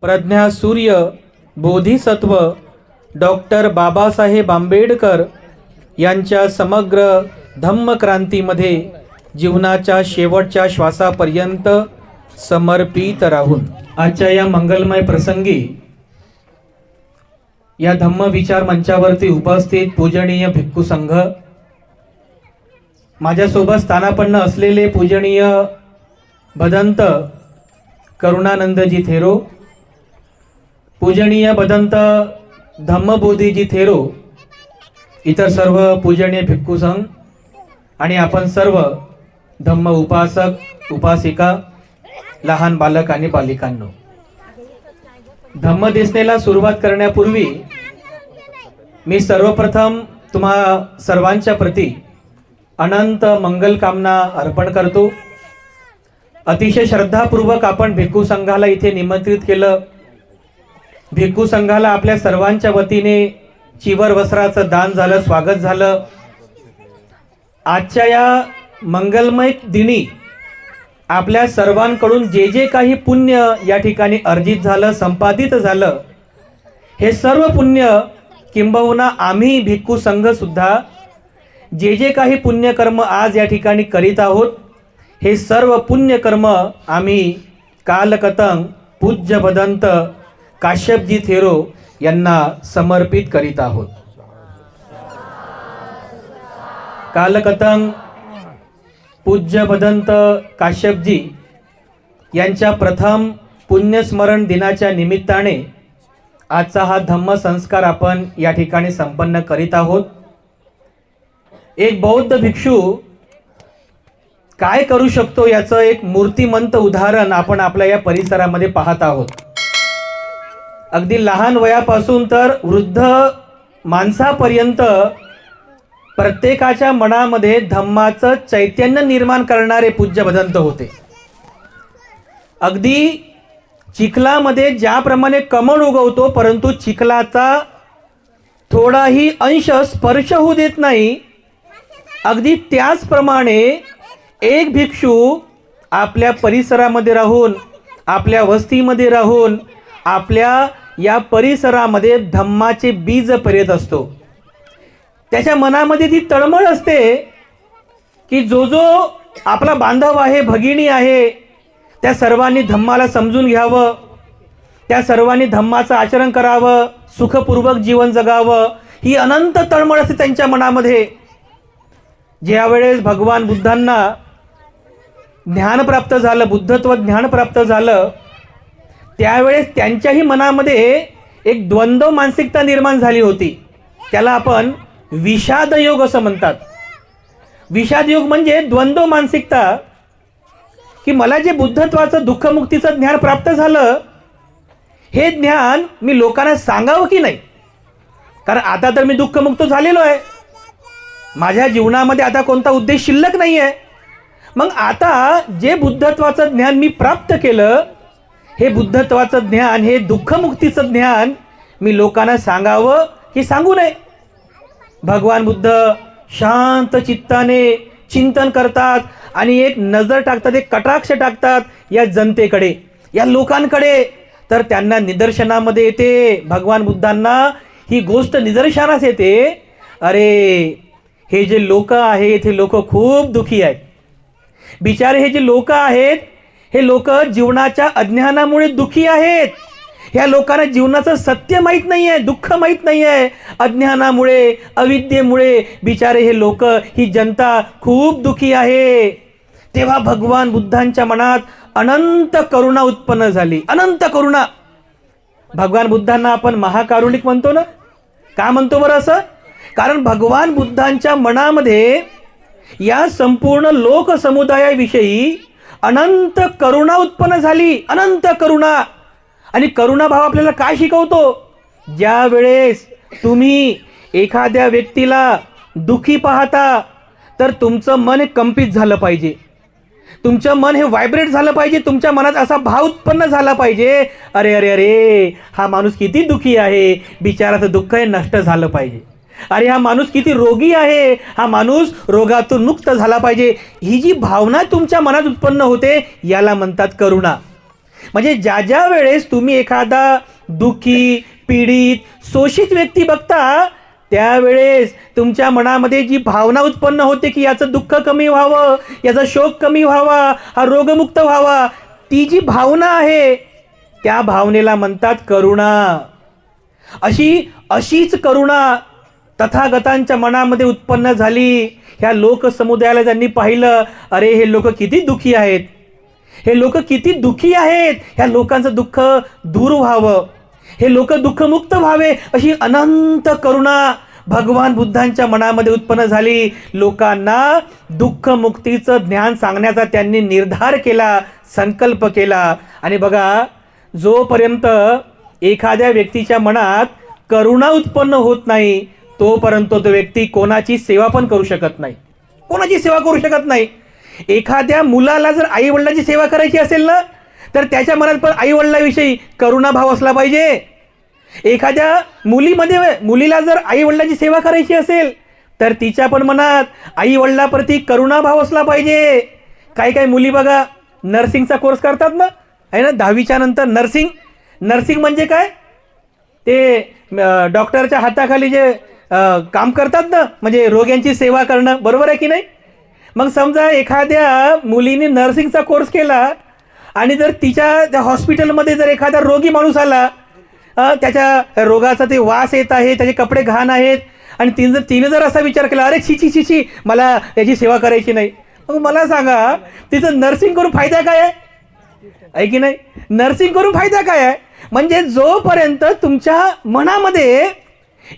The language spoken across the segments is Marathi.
प्रज्ञा सूर्य बोधिसत्व डॉक्टर बाबासाहेब आंबेडकर यांच्या समग्र धम्मक्रांतीमध्ये जीवनाच्या शेवटच्या श्वासापर्यंत समर्पित राहून आजच्या या मंगलमय प्रसंगी या धम्मविचार मंचावरती उपस्थित पूजनीय भिक्खू संघ, माझ्यासोबत स्थानापन्न असलेले पूजनीय भदंत करुणानंदजी थेरो, पूजनीय भदंत धम्मबोधीजी थेरो, इतर सर्व पूजनीय भिक्खू संघ आणि आपण सर्व धम्म उपासक उपासिका, लहान बालक आणि बालिकांनो, धम्मदेशनेला सुरुवात करण्यापूर्वी मी सर्वप्रथम तुम्हा सर्वांच्या प्रती अनंत मंगल कामना अर्पण करतो। अतिशय श्रद्धापूर्वक आपण भिक्खू संघाला इथे निमंत्रित केलं। भिक्खू संघाला आपल्या सर्वांच्या वतीने चिवर वस्त्राचं दान झालं, स्वागत झालं। आजच्या या मंगलमय दिनी आपल्या सर्वांकडून जे जे काही पुण्य या ठिकाणी अर्जित झालं, संपादित झालं, हे सर्व पुण्य किंबहुना आम्ही भिक्खू संघ सुद्धा जे जे काही पुण्यकर्म आज या ठिकाणी करीत आहोत, हे सर्व पुण्यकर्म आम्ही कालकतंग पूज्य भदंत काश्यपजी थेरो यांना समर्पित करीत आहोत। कालकतंग पूज्य भदंत काश्यपजी यांच्या प्रथम पुण्यस्मरण दिनाच्या निमित्ताने आजचा हा धम्म संस्कार आपण या ठिकाणी संपन्न करीत आहोत। एक बौद्ध भिक्षू काय करू शकतो याचं एक मूर्तिमंत उदाहरण आपण आपल्या या परिसरामध्ये पाहत आहोत। अगदी लहान वयापासून तर वृद्ध माणसापर्यंत प्रत्येकाच्या मनामध्ये धम्माचं चैतन्य निर्माण करणारे पूज्य भदंत होते। अगदी चिखलामध्ये ज्याप्रमाणे कमळ उगवतो, परंतु चिखलाचा थोडाही अंश स्पर्श होऊ देत नाही, अगदी त्याचप्रमाणे एक भिक्षू आपल्या परिसरामध्ये राहून, आपल्या वस्तीमध्ये राहून, आपल्या या परिसरामध्ये धम्माचे बीज पेरत असतो। त्याच्या मनामध्ये ती तळमळ असते की जो जो आपला बांधव आहे, भगिनी आहे, त्या सर्वांनी धम्माला समजून घ्यावं, त्या सर्वांनी धम्माचं आचरण करावं, सुखपूर्वक जीवन जगावं, ही अनंत तळमळ असते त्यांच्या मनामध्ये। ज्यावेळेस भगवान बुद्धांना ज्ञान प्राप्त झालं, बुद्धत्व ज्ञान प्राप्त झालं, त्यावेळेस त्यांच्याही मनामध्ये एक द्वंद्व मानसिकता निर्माण झाली होती। त्याला आपण विषाद योग असं म्हणतात। विषाद योग म्हणजे द्वंद्व मानसिकता, की मला जे बुद्धत्वाचं दुःखमुक्तीचं ज्ञान प्राप्त झालं, हे ज्ञान मी लोकांना सांगावं की नाही, कारण आता तर मी दुःखमुक्त झालेलो आहे, माझ्या जीवनामध्ये आता कोणता उद्देश शिल्लक नाही आहे। मग आता जे बुद्धत्वाचं ज्ञान मी प्राप्त केलं, हे बुद्धत्वाचं ज्ञान, हे दुःखमुक्तीचं ज्ञान मी लोकांना सांगावं की सांगू नये। भगवान बुद्ध शांत चित्ताने चिंतन करतात आणि एक नजर टाकतात, एक कटाक्ष टाकतात या जनतेकडे, या लोकांकडे, तर त्यांना निदर्शनामध्ये येते, भगवान बुद्धांना ही गोष्ट निदर्शनास येते, अरे हे जे लोक आहेत, हे लोक खूप दुखी आहेत बिचारे। हे जे लोक आहेत, हे लोक जीवनाच्या अज्ञानामुळे दुखी आहेत। ह्या लोकांना जीवनाचं सत्य माहीत नाही आहे, दुःख माहीत नाही आहे, अज्ञानामुळे, अविद्येमुळे बिचारे हे लोक, ही जनता खूप दुखी आहे। तेव्हा भगवान बुद्धांच्या मनात अनंत करुणा उत्पन्न झाली, अनंत करुणा। भगवान बुद्धांना आपण महाकारुणिक म्हणतो ना, का म्हणतो बरं असं? कारण भगवान बुद्धांच्या मनामध्ये या संपूर्ण लोक समुदायाविषयी अनंत करुणा उत्पन्न झाली, अनंत करुणा। आणि करुणा भाव आपल्याला काय शिकवतो? ज्या वेळेस तुम्ही एखाद्या व्यक्तीला दुखी पाहता, तर तुमचं मन हे कंपित झालं पाहिजे, तुमचं मन हे व्हायब्रेट झालं पाहिजे, तुमच्या मनात असा भाव उत्पन्न झाला पाहिजे, अरे अरे अरे हा माणूस किती दुखी आहे, बिचाराचं दुःख हे नष्ट झालं पाहिजे, अरे हा माणूस किती रोगी आहे, हा माणूस रोगातून मुक्त झाला पाहिजे। ही जी भावना तुमच्या मनात उत्पन्न होते, याला म्हणतात करुणा। म्हणजे ज्या ज्या वेळेस तुम्ही एखादा दुःखी, पीडित, शोषित व्यक्ती बघता, त्यावेळेस तुमच्या मनामध्ये जी भावना उत्पन्न होते की याचं दुःख कमी व्हावं, याचा शोक कमी व्हावा, हा रोगमुक्त व्हावा, ती जी भावना आहे त्या भावनेला म्हणतात करुणा. अशीच करुणा तथागतांच्या मनामध्ये उत्पन्न झाली. ह्या लोकसमुदायाला त्यांनी पाहिलं, अरे हे लोक किती दुःखी आहेत, हे लोक किती दुःखी आहेत, ह्या लोकांचं दुःख दूर व्हावं, हे लोक दुःखमुक्त व्हावे, अशी अनंत करुणा भगवान बुद्धांच्या मनामध्ये उत्पन्न झाली. लोकांना दुःखमुक्तीचं ज्ञान सांगण्याचा त्यांनी निर्धार केला, संकल्प केला. आणि बघा, जोपर्यंत एखाद्या व्यक्तीच्या मनात करुणा उत्पन्न होत नाही तोपर्यंत तो व्यक्ती कोणाची सेवा पण करू शकत नाही, कोणाची सेवा करू शकत नाही. एखाद्या मुलाला जर आई वडिलांची सेवा करायची असेल ना, तर त्याच्या मनात पण आई वडिलांविषयी करुणाभाव असला पाहिजे. एखाद्या मुलीला जर आई वडिलांची सेवा करायची असेल तर तिच्या पण मनात आई वडिलांप्रती करुणाभाव असला पाहिजे. काही मुली बघा नर्सिंगचा कोर्स करतात ना, आहे ना, 10वीच्या नंतर नर्सिंग म्हणजे काय, ते डॉक्टरच्या हाताखाली जे काम करतात ना, म्हणजे रोग्यांची सेवा करणं, बरोबर आहे की नाही. मग समजा एखाद्या मुलीने नर्सिंगचा कोर्स केला आणि जर त्या हॉस्पिटलमध्ये जर एखादा रोगी माणूस आला, त्याच्या रोगाचा ते वास येत आहे, त्याचे कपडे घाण आहेत, आणि तिने जर असा विचार केला, अरे छी छी छी मला त्याची सेवा करायची नाही, मग मला सांगा तिचं नर्सिंग करून फायदा काय आहे की नाही. नर्सिंग करून फायदा काय आहे, म्हणजे जोपर्यंत तुमच्या मनामध्ये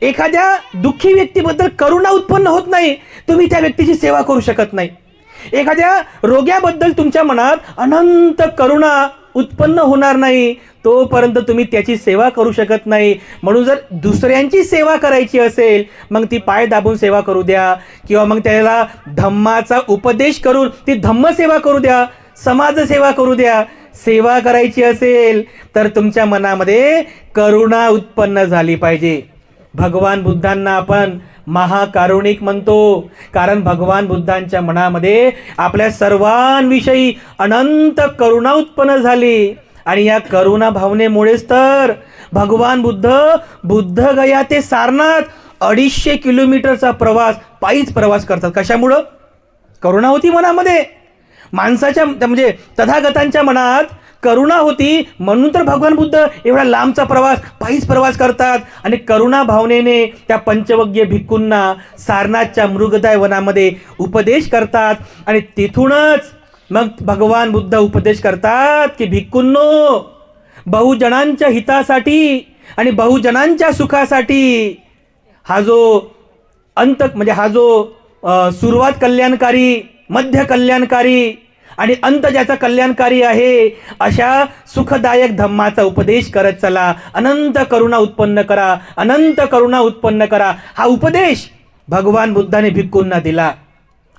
एखाद्या दुःखी व्यक्तीबद्दल करुणा उत्पन्न होत नाही, तुम्ही त्या व्यक्तीची सेवा करू शकत नाही. एखाद्या रोग्याबद्दल तुमच्या मनात अनंत करुणा उत्पन्न होणार नाही तोपर्यंत तुम्ही त्याची सेवा करू शकत नाही. म्हणून जर दुसऱ्यांची सेवा करायची असेल मग ती पाय दाबून सेवा करू द्या, किंवा मग त्याला धम्माचा उपदेश करून ती धम्मसेवा करू द्या, समाजसेवा करू द्या. सेवा करायची असेल तर तुमच्या मनामध्ये करुणा उत्पन्न झाली पाहिजे. भगवान बुद्धांना आपण महाकारुणिक म्हणतो, कारण भगवान बुद्धांच्या मनामध्ये आपल्या सर्वांविषयी अनंत करुणा उत्पन्न झाली. आणि या करुणा भावनेमुळेच तर भगवान बुद्ध गया ते सारनाथ 250 किलोमीटरचा पायीच प्रवास करतात. कशामुळं? करुणा होती मनामध्ये. माणसाच्या म्हणजे तथागतांच्या मनात करुणा होती, म्हणून तर भगवान बुद्ध एवढा लांबचा पायीच प्रवास करतात. आणि करुणा भावनेने त्या पंचवग्य भिक्खूंना सारनाथच्या मृगदाय वनामध्ये उपदेश करतात. आणि तिथूनच मग भगवान बुद्ध उपदेश करतात की भिक्खूंनो, बहुजनांच्या हितासाठी आणि बहुजनांच्या सुखासाठी हा जो सुरुवात कल्याणकारी, मध्य कल्याणकारी आणि अंत ज्याचा कल्याणकारी आहे, अशा सुखदायक धम्माचा उपदेश करत चला. अनंत करुणा उत्पन्न करा, अनंत करुणा उत्पन्न करा. हा उपदेश भगवान बुद्धाने भिक्खूंना दिला.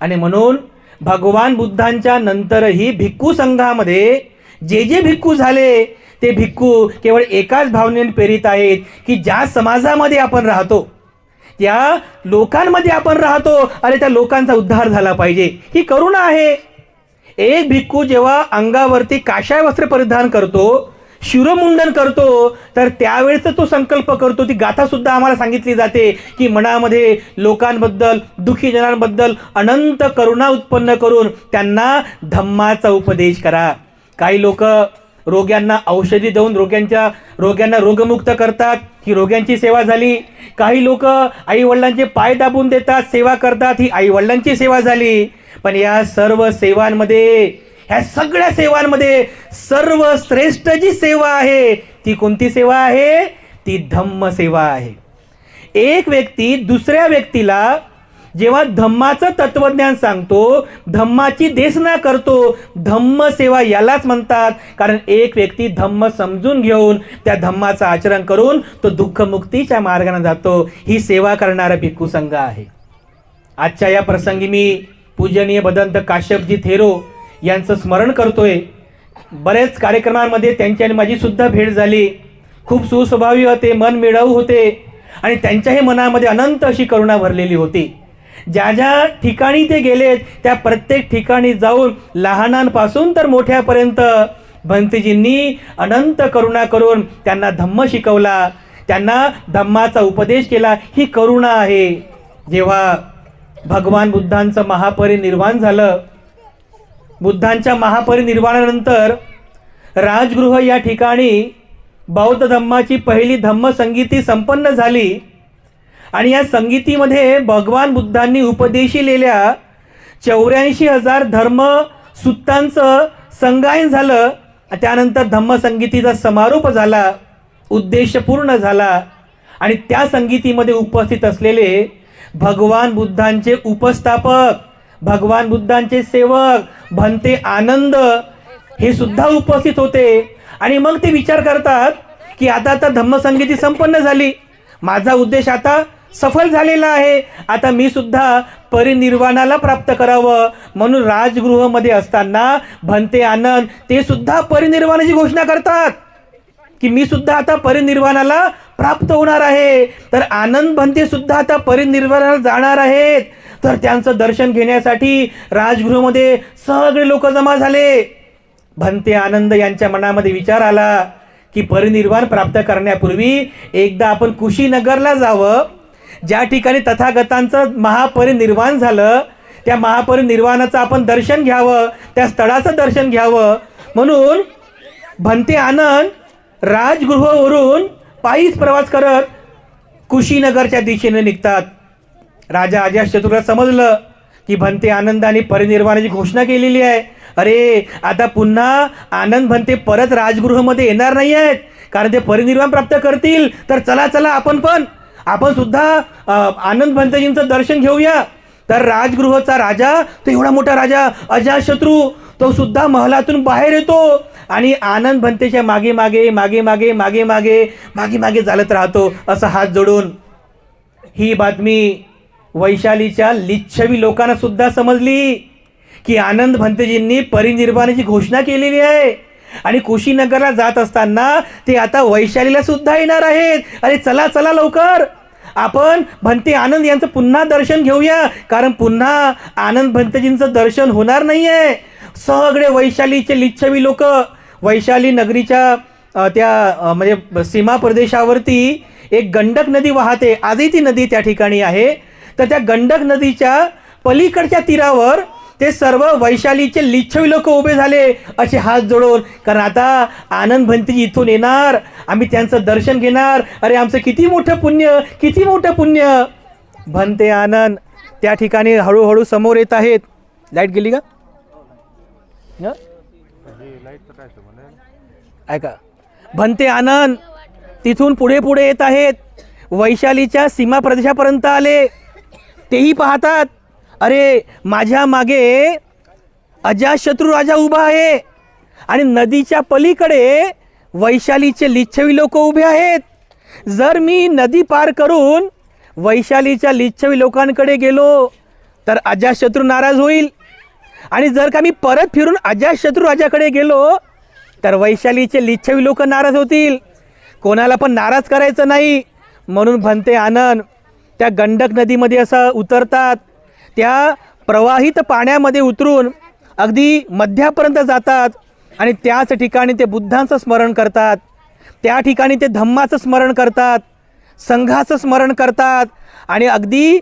आणि म्हणून भगवान बुद्धांच्या नंतरही भिक्खू संघामध्ये जे भिक्खू झाले ते भिक्खू केवळ एकाच भावनेने प्रेरित आहेत की ज्या समाजामध्ये आपण राहतो, त्या लोकांमध्ये आपण राहतो, अरे त्या लोकांचा उद्धार झाला पाहिजे, ही करुणा आहे. एक भिक्खू जेव्हा अंगावरती काशाय वस्त्र परिधान करतो, शिरोमुंडन करतो, तर त्यावेळेस तो संकल्प करतो. ती गाथा सुद्धा आम्हाला सांगितली जाते की मनामध्ये लोकांबद्दल, दुःखी जनांबद्दल अनंत करुणा उत्पन्न करून त्यांना धम्माचा उपदेश करा. काही लोक रोग्यांना औषधी देऊन रोग्यांना रोगमुक्त करतात, ही रोग्यांची सेवा झाली. काही लोक आई वडिलांचे पाय दाबून देतात, सेवा करतात, ही आई वडिलांची सेवा झाली. पण या सर्व सेवांमध्ये, ह्या सगळ्या सेवांमध्ये सर्वश्रेष्ठ जी सेवा आहे ती कोणती सेवा आहे? ती धम्म सेवा आहे. एक व्यक्ती दुसऱ्या व्यक्तीला जेव्हा धम्माचं तत्वज्ञान सांगतो, धम्माची देशना करतो, धम्म सेवा यालाच म्हणतात. कारण एक व्यक्ती धम्म समजून घेऊन त्या धम्माचं आचरण करून तो दुःखमुक्तीच्या मार्गाने जातो. ही सेवा करणारा भिक्खू संघ आहे. आजच्या या प्रसंगी मी पूजनीय भदंत काश्यपजी थेरो यांचं स्मरण करतोय. बरेच कार्यक्रमांमध्ये त्यांची आणि माझी सुद्धा भेट झाली. खूप सुस्वभावी होते, मन मिळाऊ होते, आणि त्यांच्याही मनामध्ये अनंत अशी करुणा भरलेली होती. ज्या ज्या ठिकाणी ते गेलेत त्या प्रत्येक ठिकाणी जाऊन लहानांपासून तर मोठ्यापर्यंत भंतेजींनी अनंत करुणा करून त्यांना धम्म शिकवला, त्यांना धम्माचा उपदेश केला. ही करुणा आहे. जेव्हा भगवान बुद्धांचं महापरिनिर्वाण झालं, बुद्धांच्या महापरिनिर्वाणानंतर राजगृह या ठिकाणी बौद्ध धम्माची पहिली धम्म संगीती संपन्न झाली. आणि या संगीतीमध्ये भगवान बुद्धांनी उपदेशिलेल्या 84,000 धर्मसूत्रांचं संगायन झालं. त्यानंतर धम्मसंगीतीचा समारोप झाला, उद्देश पूर्ण झाला. आणि त्या संगीतीमध्ये उपस्थित असलेले भगवान बुद्धांचे उपस्थापक, भगवान बुद्धांचे सेवक भंते आनंद हे सुद्धा उपस्थित होते. आणि मग ते विचार करतात की आता धम्मसंगीती संपन्न झाली, माझा उद्देश आता सफल झालेला आहे, आता मी सुद्धा परिनिर्वाणाला प्राप्त करावं. म्हणून राजगृहामध्ये असताना भंते आनंद ते सुद्धा परिनिर्वाणाची घोषणा करतात की मी सुद्धा आता परिनिर्वाणाला प्राप्त होणार आहे. तर आनंद भंते सुद्धा आता परिनिर्वाणाला जाणार आहेत. तर त्यांचं दर्शन घेण्यासाठी राजगृहामध्ये सगळे लोक जमा झाले. भंते आनंद यांच्या मनामध्ये विचार आला की परिनिर्वाण प्राप्त करण्यापूर्वी एकदा आपण कुशीनगरला जावं, ज्या ठिकाणी तथागतांचं महापरिनिर्वाण झालं, त्या महापरिनिर्वाणाचं आपण दर्शन घ्यावं, त्या स्थळाचं दर्शन घ्यावं. म्हणून भंते आनंद राजगृहावरून पायीच प्रवास करत कुशीनगरच्या दिशेने निघतात. राजा अजातशत्रूला समजलं की भंते आनंदाने परिनिर्वाणाची घोषणा केलेली आहे. अरे आता पुन्हा आनंद भंते परत राजगृहामध्ये येणार नाही आहेत, कारण ते परिनिर्वाण प्राप्त करतील. तर चला चला आपण सुद्धा आनंद भंतेजींचं दर्शन घेऊया. तर राजगृहाचा राजा, तो एवढा मोठा राजा अजातशत्रू, तो सुद्धा महलातून बाहेर येतो आणि आनंद भंतेच्या मागे मागे मागे मागे मागे मागे मागे मागे चालत राहतो असं हात जोडून. ही बातमी वैशालीच्या लिच्छवी लोकांना सुद्धा समजली की आनंद भंतेजींनी परिनिर्वाणाची घोषणा केलेली आहे आणि कुशीनगरला जात असताना ते आता वैशालीला सुद्धा येणार आहेत. अरे चला चला लवकर आपण भंते आनंद यांचं पुन्हा दर्शन घेऊया, कारण पुन्हा आनंद भंतेजींचं दर्शन होणार नाही आहे. सगळे वैशालीचे लिच्छवी लोक, वैशाली नगरीच्या त्या म्हणजे सीमा प्रदेशावरती एक गंडक नदी वाहते, आजही ती नदी त्या ठिकाणी आहे. तर त्या गंडक नदीच्या पलीकडच्या तीरावर ते सर्व वैशालीचे लिच्छवी लोक उभे झाले असे हात जोडून, कारण आता आनंद भंतेजी इथून येणार, आम्ही त्यांचं दर्शन घेणार. अरे आमचं किती मोठं पुण्य, किती मोठं पुण्य. भंते आनंद त्या ठिकाणी हळूहळू समोर येत आहेत. लाईट गेली का? ऐका, भंते आनंद तिथून पुढे पुढे येत आहेत, वैशालीच्या सीमा प्रदेशापर्यंत आले. तेही पाहतात, अरे माझ्या मागे अजातशत्रू राजा उभा आहे आणि नदीच्या पलीकडे वैशालीचे लिच्छवी लोक उभे आहेत. जर मी नदी पार करून वैशालीच्या लिच्छवी लोकांकडे गेलो तर अजातशत्रू नाराज होईल, आणि जर का मी परत फिरून अजातशत्रू राजाकडे गेलो तर वैशालीचे लिच्छवी लोक नाराज होतील. कोणाला पण नाराज करायचं नाही. म्हणून भंते आनंद त्या गंडक नदीमध्ये असं उतरतात. त्या प्रवाहित पाण्यामध्ये उतरून अगदी मध्यापर्यंत जातात आणि त्याच ठिकाणी ते बुद्धांचं स्मरण करतात, त्या ठिकाणी ते धम्माचं स्मरण करतात, संघाचं स्मरण करतात. आणि अगदी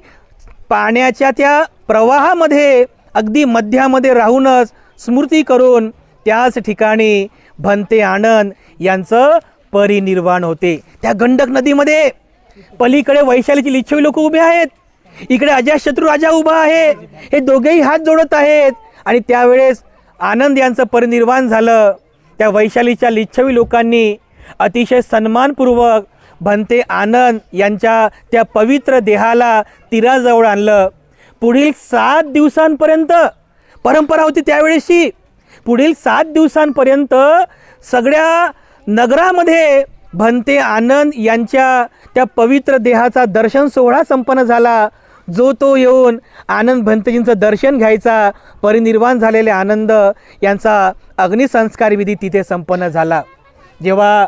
पाण्याच्या त्या प्रवाहामध्ये अगदी मध्यामध्ये राहूनच स्मृती करून त्याच ठिकाणी भंते आनंद यांचं परिनिर्वाण होते. त्या गंडक नदीमध्ये पलीकडे वैशालीची लिच्छवी लोक उभे आहेत, इकडे अजातशत्रू राजा उभा आहे, हे दोघेही हात जोडत आहेत. आणि त्यावेळेस आनंद यांचं परिनिर्वाण झालं. त्या वैशालीच्या लिच्छवी लोकांनी अतिशय सन्मानपूर्वक भंते आनंद यांच्या त्या पवित्र देहाला तीराजवळ आणलं. पुढील 7 दिवसांपर्यंत परंपरा होती त्यावेळेसची. पुढील 7 दिवसांपर्यंत सगळ्या नगरामध्ये भंते आनंद यांच्या त्या पवित्र देहाचा दर्शन सोहळा संपन्न झाला. जो तो येऊन आनंद भंतेजींचं दर्शन घ्यायचा. परिनिर्वाण झालेले आनंद यांचा अग्निसंस्कार विधी तिथे संपन्न झाला. जेव्हा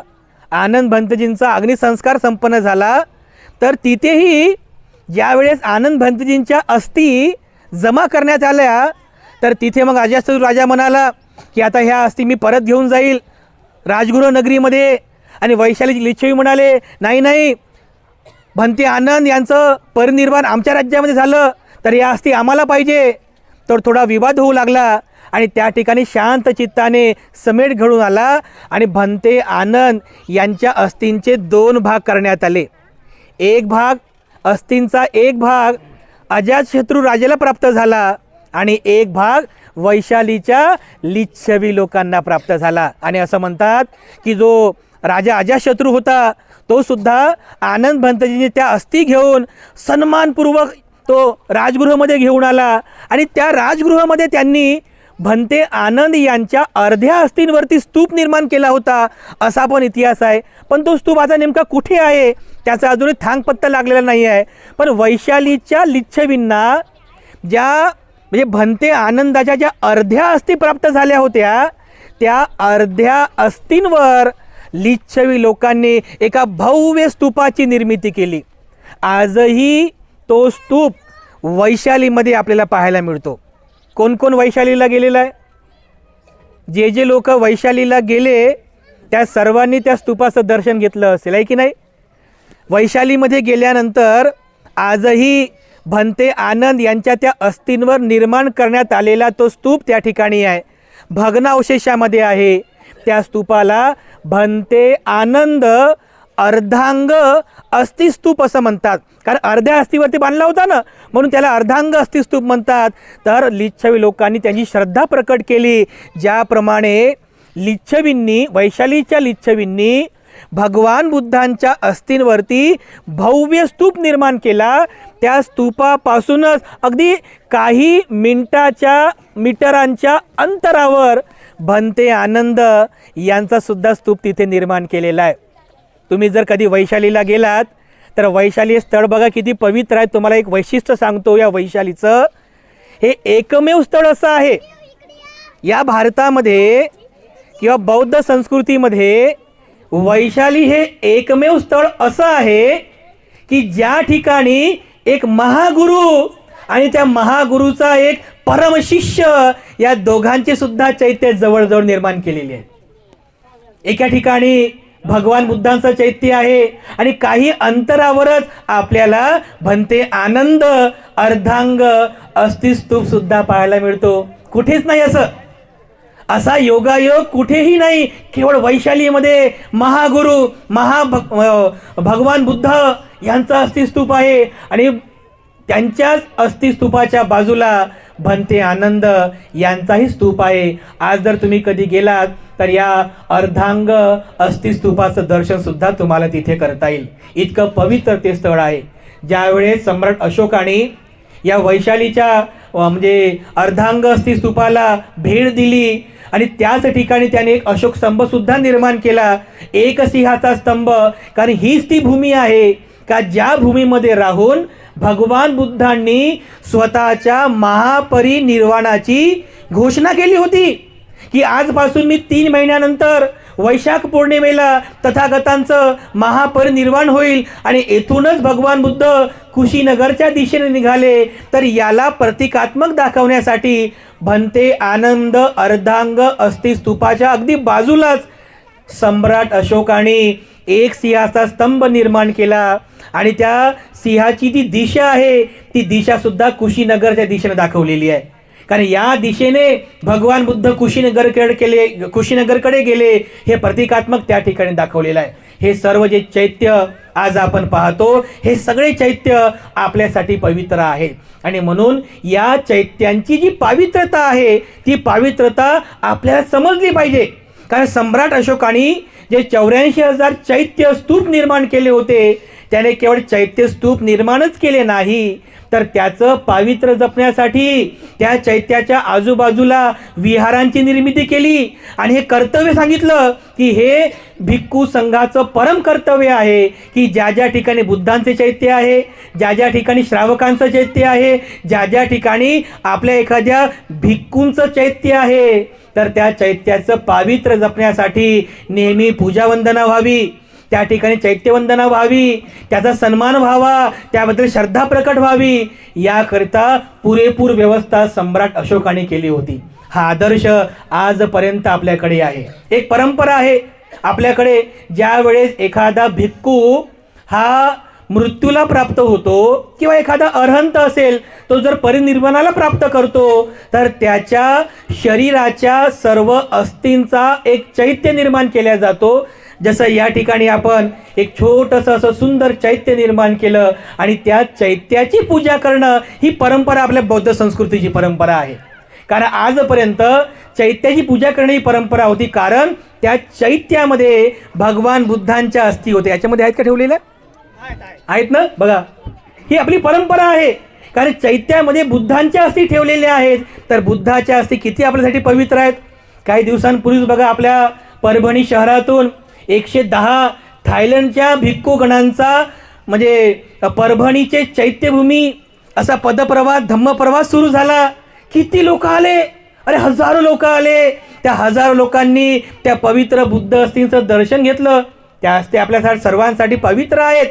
आनंद भंतेजींचा अग्निसंस्कार संपन्न झाला तर तिथेही ज्यावेळेस आनंद भंतेजींच्या अस्थी जमा करण्यात आल्या तर तिथे मग अजातशत्रू राजा म्हणाला की आता ह्या अस्थी मी परत घेऊन जाईल राजगृह नगरीमध्ये. आणि वैशाली लिच्छवी म्हणाले, नाही नाही, भंते आनंद यांचं परिनिर्वाण आमच्या राज्यामध्ये झालं तर या अस्थी आम्हाला पाहिजे. तर थोडा विवाद होऊ लागला आणि त्या ठिकाणी शांत चित्ताने समेट घडून आला आणि भंते आनंद यांच्या अस्थींचे 2 भाग करण्यात आले. एक भाग अस्थींचा एक भाग अजातशत्रू राजाला प्राप्त झाला आणि एक भाग वैशालीच्या लिच्छवी लोकांना प्राप्त झाला. आणि असं म्हणतात की जो राजा अजातशत्रू होता तो सुद्धा आनंद भंतजीने त्या अस्थी घेऊन सन्मानपूर्वक तो राजगृहामध्ये घेऊन आला आणि त्या राजगृहामध्ये त्यांनी भंते आनंद यांच्या अर्ध्या अस्थींवरती स्तूप निर्माण केला होता असा पण इतिहास आहे. पण तो स्तूप आता नेमका कुठे आहे त्याचा अजूनही थांगपत्ता लागलेला नाही आहे. पण वैशालीच्या लिच्छवींना ज्या म्हणजे भंते आनंदाच्या ज्या अर्ध्या अस्थी प्राप्त झाल्या होत्या त्या अर्ध्या अस्थींवर लिच्छवी लोकांनी एका भव्य स्तूपाची निर्मिती केली. आजही तो स्तूप वैशालीमध्ये आपल्याला पाहायला मिळतो. कोण कोण वैशालीला गेलेला आहे? जे लोक वैशालीला गेले त्या सर्वांनी त्या स्तूपाचं दर्शन घेतलं असेल, आहे की नाही? वैशालीमध्ये गेल्यानंतर आजही भंते आनंद यांच्या त्या अस्थींवर निर्माण करण्यात आलेला तो स्तूप त्या ठिकाणी आहे, भग्नावशेषामध्ये आहे. त्या स्तूपाला भंते आनंद अर्धांग अस्थिस्तूप असं म्हणतात, कारण अर्ध्या अस्थीवरती बांधला होता ना, म्हणून त्याला अर्धांग अस्थिस्तूप म्हणतात. तर लिच्छवी लोकांनी त्यांची श्रद्धा प्रकट केली. ज्याप्रमाणे लिच्छवींनी, वैशालीच्या लिच्छवींनी भगवान बुद्धांच्या अस्थींवरती भव्य स्तूप निर्माण केला, त्या स्तूपापासूनच अगदी काही मीटरांच्या अंतरावर भंते आनंद यांचा सुद्धा स्तूप तिथे निर्माण केलेला आहे. तुम्ही जर कधी वैशालीला गेलात तर वैशाली हे स्थळ बघा किती पवित्र आहे. तुम्हाला एक वैशिष्ट्य सांगतो या वैशालीचं. हे एकमेव स्थळ असं आहे या भारतामध्ये किंवा बौद्ध संस्कृतीमध्ये, वैशाली हे एकमेव स्थळ असं आहे की ज्या ठिकाणी एक महागुरु आणि त्या महागुरूचा एक परमशिष्य या दोघांचे सुद्धा चैत्य जवळजवळ निर्माण केलेले आहे. एका ठिकाणी भगवान बुद्धांचं चैत्य आहे आणि काही अंतरावरच आपल्याला भंते आनंद अर्धांग अस्थिस्तूप सुद्धा पाहायला मिळतो. कुठेच नाही असा योगायोग कुठेही नाही. केवळ वैशालीमध्ये महागुरु भगवान बुद्ध यांचा अस्थिस्तूप आहे आणि त्यांच्याच अस्थिस्तूपाच्या बाजूला भंते आनंद यांचाही स्तूप आहे. आज जर तुम्ही कधी गेलात तर या अर्धांग अस्थिस्तूपाचं दर्शन सुद्धा तुम्हाला तिथे करता येईल. इतकं पवित्र ते स्थळ आहे. ज्यावेळेस सम्राट अशोकाने या वैशालीच्या म्हणजे अर्धांग अस्थिस्तूपाला भेट दिली आणि त्याच ठिकाणी त्याने एक अशोक स्तंभ सुद्धा निर्माण केला, एक सिंहाचा स्तंभ. कारण हीच ती भूमी आहे का ज्या भूमीमध्ये राहून भगवान बुद्धांनी स्वतःच्या महापरिनिर्वाणाची घोषणा केली होती की आजपासून मी 3 महिन्यानंतर वैशाख पौर्णिमेला तथागतांचं महापरिनिर्वाण होईल आणि येथूनच भगवान बुद्ध कुशीनगरच्या दिशेने निघाले. तर याला प्रतिकात्मक दाखवण्यासाठी भंते आनंद अर्धांग अस्थिस्तूपाच्या अगदी बाजूलाच सम्राट अशोकाने एक सिंहाचा स्तंभ निर्माण केला आणि त्या सिंहाची जी दिशा आहे ती दिशा सुद्धा कुशीनगरच्या दिशेने दाखवलेली आहे. कारण या दिशेने भगवान बुद्ध कुशीनगरकडे गेले हे प्रतिकात्मक त्या ठिकाणी दाखवलेलं आहे. हे सर्व जे चैत्य आज आपण पाहतो हे सगळे चैत्य आपल्यासाठी पवित्र आहे आणि म्हणून या चैत्यांची जी पवित्रता आहे ती पवित्रता आपल्याला समजली पाहिजे. कारण सम्राट अशोकाने जे 84,000 चैत्य स्तूप निर्माण केले होते त्याने केवळ चैत्य स्तूप निर्माणच केले नाही तर त्याचं पावित्र्य जपण्यासाठी त्या चैत्याच्या आजूबाजूला विहारांची निर्मिती केली आणि हे कर्तव्य सांगितलं की हे भिक्खू संघाचं परम कर्तव्य आहे की ज्या ज्या ठिकाणी बुद्धांचे चैत्य आहे, ज्या ज्या ठिकाणी श्रावकांचं चैत्य आहे, ज्या ज्या ठिकाणी आपल्या एखाद्या भिक्खूंचं चैत्य आहे तर त्या चैत्याचं पावित्र्य जपण्यासाठी नेहमी पूजावंदना व्हावी, त्या ठिकाणी चैत्यवंदना व्हावी, त्याचा सन्मान व्हावा, त्याबद्दल श्रद्धा प्रकट व्हावी, याकरिता पुरेपूर व्यवस्था सम्राट अशोकाने केली होती. हा आदर्श आजपर्यंत आपल्याकडे आहे. एक परंपरा आहे आपल्याकडे, ज्या वेळेस एखादा भिक्खू हा मृत्यूला प्राप्त होतो किंवा एखादा अरहंत असेल तो जर परिनिर्वाणाला प्राप्त करतो तर त्याच्या शरीराच्या सर्व अस्थींचा एक चैत्य निर्माण केला जातो. जसं या ठिकाणी आपण एक छोटंसं असं सुंदर चैत्य निर्माण केलं आणि त्या चैत्याची पूजा करणं ही परंपरा आपल्या बौद्ध संस्कृतीची परंपरा आहे. कारण आजपर्यंत चैत्याची पूजा करणं ही परंपरा होती, कारण त्या चैत्यामध्ये भगवान बुद्धांच्या अस्थी होते. याच्यामध्ये आहेत का ठेवलेल्या? आहेत ना, बघा ही आपली परंपरा आहे. कारण चैत्यामध्ये बुद्धांच्या अस्थी ठेवलेल्या आहेत. तर बुद्धाच्या अस्थी किती आपल्यासाठी पवित्र आहेत. काही दिवसांपूर्वीच बघा आपल्या परभणी शहरातून 110 थायलंडच्या भिक्खूगणांचा म्हणजे परभणीचे चैत्यभूमी असा पदप्रवास धम्मप्रवास सुरू झाला. किती लोक आले, अरे हजारो लोक आले. त्या हजारो लोकांनी त्या पवित्र बुद्ध अस्थींचं दर्शन घेतलं. त्या अस्थी आपल्यासाठी सर्वांसाठी पवित्र आहेत,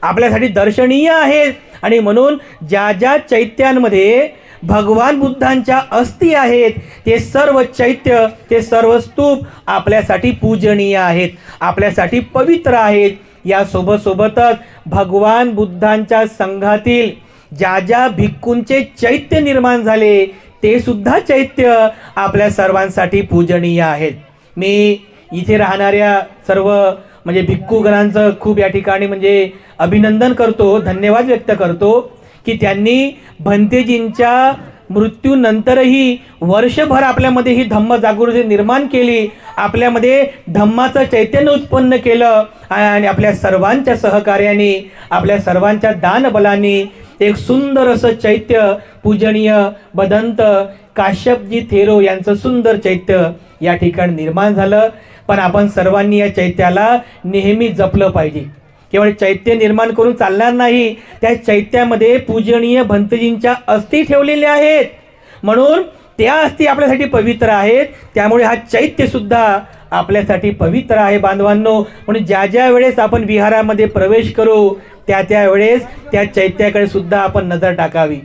आपल्यासाठी दर्शनीय आहेत. आणि म्हणून ज्या ज्या चैत्यांमध्ये भगवान बुद्धांच्या अस्थी आहेत ते सर्व चैत्य, ते सर्व स्तूप आपल्यासाठी पूजनीय आहेत, आपल्यासाठी पवित्र आहेत. या सोबतच भगवान बुद्धांच्या संघातील ज्या ज्या भिक्खूंचे चैत्य निर्माण झाले ते सुद्धा चैत्य आपल्या सर्वांसाठी पूजनीय आहेत. मी इथे राहणाऱ्या सर्व म्हणजे भिक्खूगणांचं खूप या ठिकाणी म्हणजे अभिनंदन करतो, धन्यवाद व्यक्त करतो की त्यांनी भंतेजींच्या मृत्यूनंतरही वर्षभर आपल्यामध्ये ही धम्म जागृती निर्माण केली, आपल्यामध्ये धम्माचं चैतन्य उत्पन्न केलं आणि आपल्या सर्वांच्या सहकार्याने, आपल्या सर्वांच्या दानबलाने एक सुंदर असं चैत्य पूजनीय भदंत काश्यपजी थेरो यांचं सुंदर चैत्य या ठिकाणी निर्माण झालं. पण आपण सर्वांनी या चैत्याला नेहमी जपलं पाहिजे. केवळ चैत्य निर्माण करून चालणार नाही, त्या चैत्यामध्ये पूजनीय भंतजींच्या अस्थी ठेवलेल्या आहेत म्हणून त्या अस्थी आपल्यासाठी पवित्र आहेत. त्यामुळे हा चैत्य सुद्धा आपल्यासाठी पवित्र आहे बांधवांनो. म्हणून ज्या ज्या वेळेस आपण विहारामध्ये प्रवेश करू त्या वेळेस त्या चैत्याकडे सुद्धा आपण नजर टाकावी,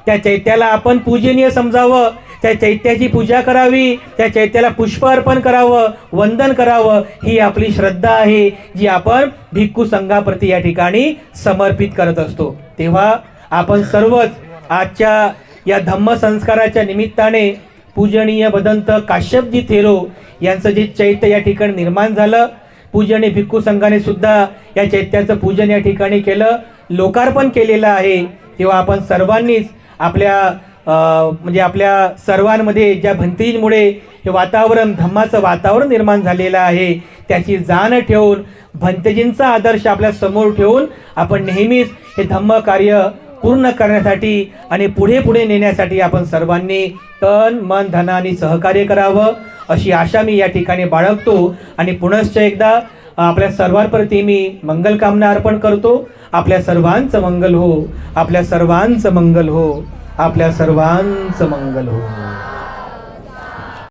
त्या चैत्याला आपण पूजनीय समजावं, त्या चैत्याची पूजा करावी, त्या चैत्याला पुष्प अर्पण करावं, वंदन करावं. ही आपली श्रद्धा आहे जी आपण भिक्खू संघाप्रती या ठिकाणी समर्पित करत असतो. तेव्हा आपण सर्वच आजच्या या धम्मसंस्काराच्या निमित्ताने पूजनीय भदंत काश्यपजी थेरो यांचं जे चैत्य या ठिकाणी निर्माण झालं, पूजनीय भिक्खू संघाने सुद्धा या चैत्याचं पूजन या ठिकाणी केलं, लोकार्पण केलेलं आहे. तेव्हा आपण सर्वांनीच आपल्या म्हणजे आपल्या सर्वांमध्ये ज्या भंतींमुळे हे वातावरण धम्माचं वातावरण निर्माण झालेलं आहे त्याची जाण ठेवून, भंतेजींचा आदर्श आपल्या समोर ठेवून आपण नेहमीच हे धम्म कार्य पूर्ण करण्यासाठी आणि पुढे पुढे नेण्यासाठी आपण सर्वांनी तन मन धनाने सहकार्य करावं अशी आशा मी या ठिकाणी बाळगतो. आणि पुनश्च एकदा आपल्या सर्वांप्रती मी मंगल कामना अर्पण करतो. आपल्या सर्वांचं मंगल हो, आपल्या सर्वांचं मंगल हो, आपल्या सर्वांचं मंगल हो.